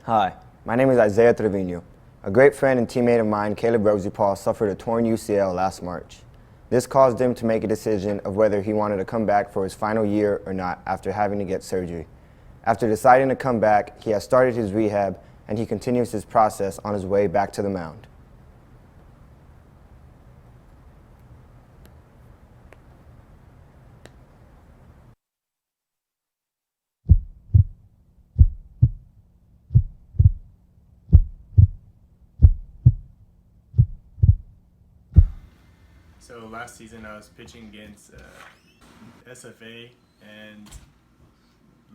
Hi, my name is Isaiah Trevino. A great friend and teammate of mine, Caleb Rosie Paul, suffered a torn UCL last March. This caused him to make a decision of whether he wanted to come back for his final year or not after having to get surgery. After deciding to come back, he has started his rehab and he continues his process on his way back to the mound. So last season I was pitching against SFA, and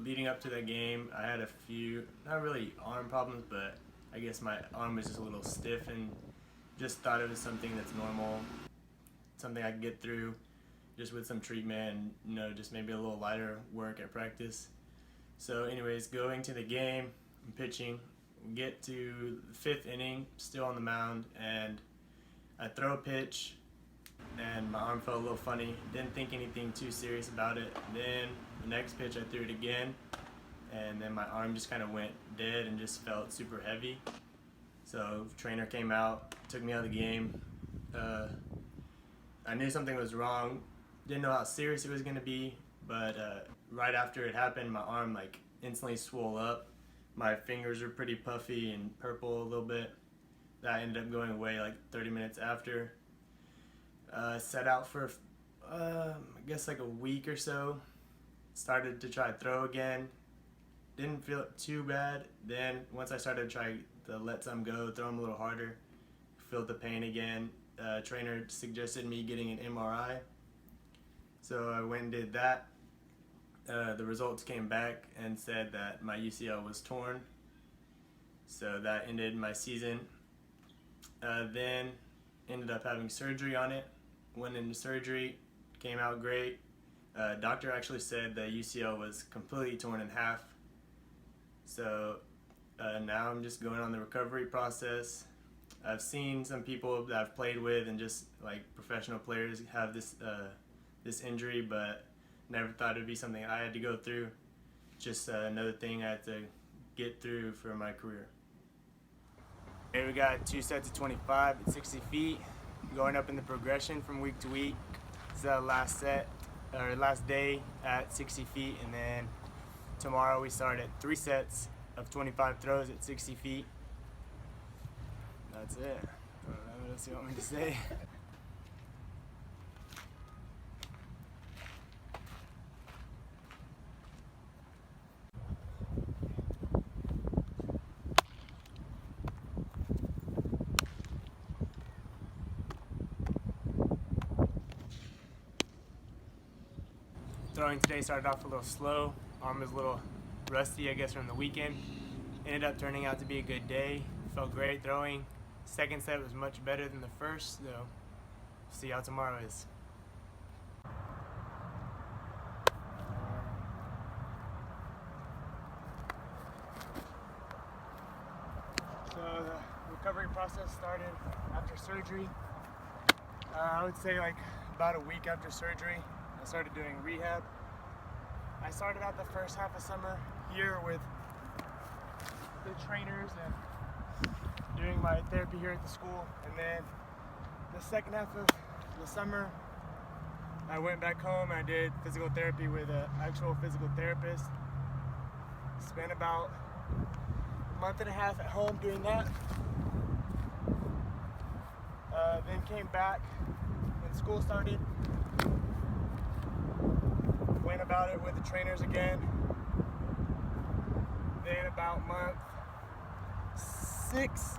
leading up to that game I had a few, not really arm problems, but I guess my arm was just a little stiff, and just thought it was something that's normal, something I could get through just with some treatment and just maybe a little lighter work at practice. So anyways, going to the game, I'm pitching, we get to the 5th inning, still on the mound, and I throw a pitch and my arm felt a little funny. Didn't think anything too serious about it. Then the next pitch I threw it again, and then my arm just kind of went dead and just felt super heavy. So the trainer came out, took me out of the game. I knew something was wrong. Didn't know how serious it was going to be, but right after it happened, my arm instantly swelled up. My fingers were pretty puffy and purple a little bit. That ended up going away 30 minutes after. Set out for I guess a week or so. Started to try to throw again. Didn't feel it too bad. Then once I started to try to let some go, throw them a little harder, felt the pain again. Trainer suggested me getting an MRI. So I went and did that. The results came back and said that my UCL was torn. So that ended my season. Then ended up having surgery on it. Went into surgery, came out great. Doctor actually said the UCL was completely torn in half. So now I'm just going on the recovery process. I've seen some people that I've played with and just professional players have this injury, but never thought it'd be something I had to go through. Just another thing I had to get through for my career. Here we got 2 sets of 25 at 60 feet. Going up in the progression from week to week. It's the last set, or last day at 60 feet, and then tomorrow we start at 3 sets of 25 throws at 60 feet. That's it. I don't know what else you want me to say. Throwing today started off a little slow. Arm was a little rusty, I guess, from the weekend. Ended up turning out to be a good day. Felt great throwing. Second set was much better than the first, so see how tomorrow is. So the recovery process started after surgery. I would say about a week after surgery. I started doing rehab. I started out the first half of summer here with the trainers and doing my therapy here at the school, and then the second half of the summer I went back home and I did physical therapy with an actual physical therapist. Spent about a month and a half at home doing that. Then came back when school started. Went about it with the trainers again. Then about month 6,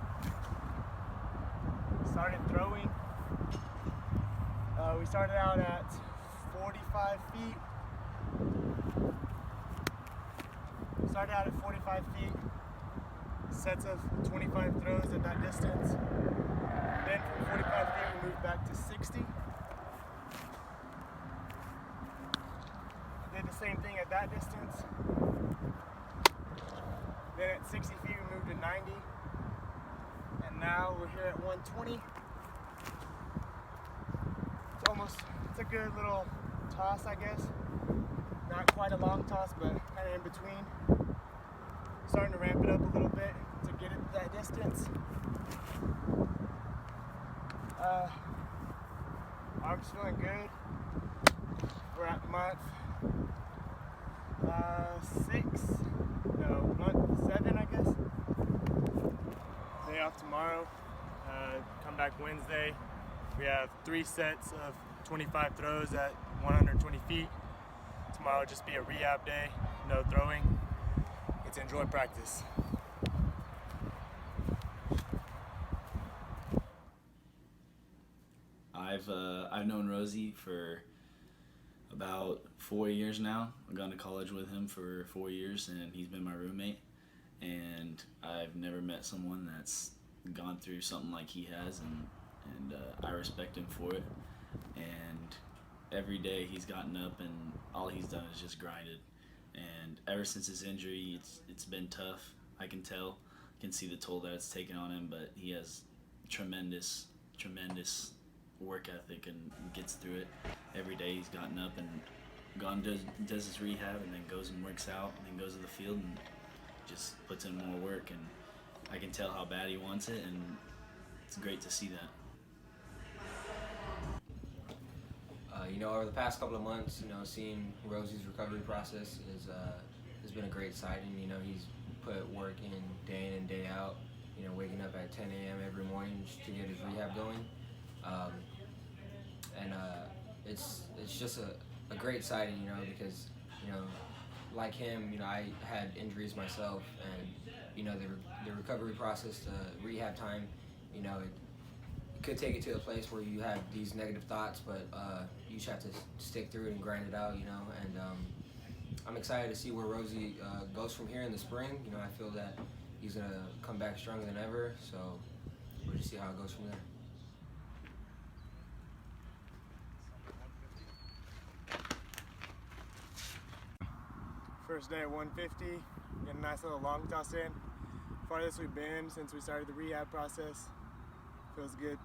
started throwing. We started out at 45 feet. Started out at 45 feet. Sets of 25 throws at that distance. Then from 45 feet we moved back to 60. Did the same thing at that distance. Then at 60 feet we moved to 90. And now we're here at 120. It's a good little toss, I guess. Not quite a long toss, but kind of in between. starting to ramp it up a little bit to get it that distance. Arm's feeling good. We're at month 7, I guess. Day off tomorrow. Come back Wednesday. We have 3 sets of 25 throws at 120 feet. Tomorrow will just be a rehab day, no throwing. Get to enjoy practice. I've known Rosie for about 4 years now. I've gone to college with him for 4 years, and he's been my roommate. And I've never met someone that's gone through something like he has, and I respect him for it. And every day he's gotten up, and all he's done is just grinded. And ever since his injury, it's been tough. I can tell, I can see the toll that it's taken on him, but he has tremendous work ethic and gets through it. Every day he's gotten up and does his rehab, and then goes and works out, and then goes to the field and just puts in more work. And I can tell how bad he wants it, and it's great to see that. Over the past couple of months, seeing Rosie's recovery process has been a great sighting. He's put work in and day out. Waking up at 10 a.m. every morning just to get his rehab going. It's just a great sighting, because, like him, I had injuries myself, and, the recovery process, the rehab time, it could take it to a place where you have these negative thoughts, but you just have to stick through it and grind it out, and I'm excited to see where Rosie goes from here in the spring. I feel that he's going to come back stronger than ever, so we'll just see how it goes from there. First day at 150, get a nice little long toss in. Farthest we've been since we started the rehab process. Feels good.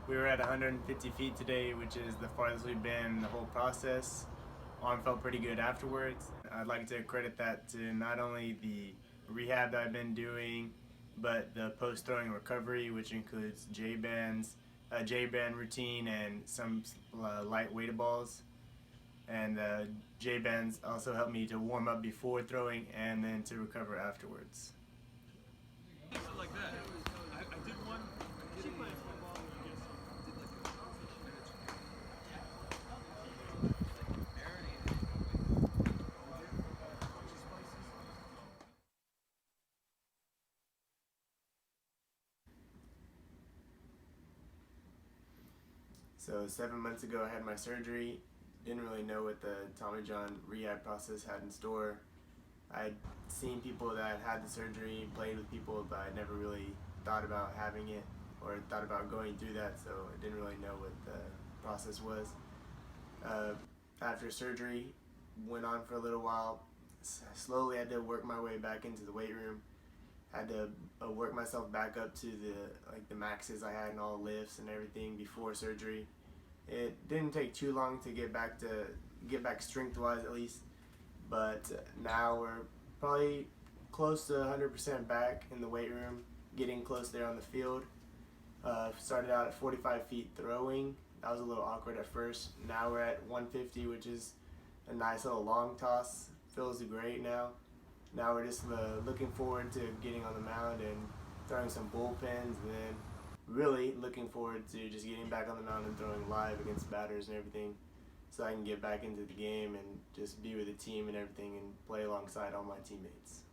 We were at 150 feet today, which is the farthest we've been in the whole process. Arm felt pretty good afterwards. I'd like to credit that to not only the rehab that I've been doing, but the post-throwing recovery, which includes J-bands, a J-band routine, and some light weighted balls. And J-bands also help me to warm up before throwing and then to recover afterwards. Like that. I did one. She plays football. I guess. So 7 months ago I had my surgery. Didn't really know what the Tommy John rehab process had in store. I'd seen people that had the surgery, played with people, but I never really thought about having it or thought about going through that, so I didn't really know what the process was. After surgery, went on for a little while. Slowly had to work my way back into the weight room. Had to work myself back up to the maxes I had in all lifts and everything before surgery. It didn't take too long to get back strength-wise at least, but now we're probably close to 100% back in the weight room, getting close there on the field. Started out at 45 feet throwing. That was a little awkward at first. Now we're at 150, which is a nice little long toss. Feels great now. Now we're just looking forward to getting on the mound and throwing some bullpens, and then really looking forward to just getting back on the mound and throwing live against batters and everything, so I can get back into the game and just be with the team and everything and play alongside all my teammates.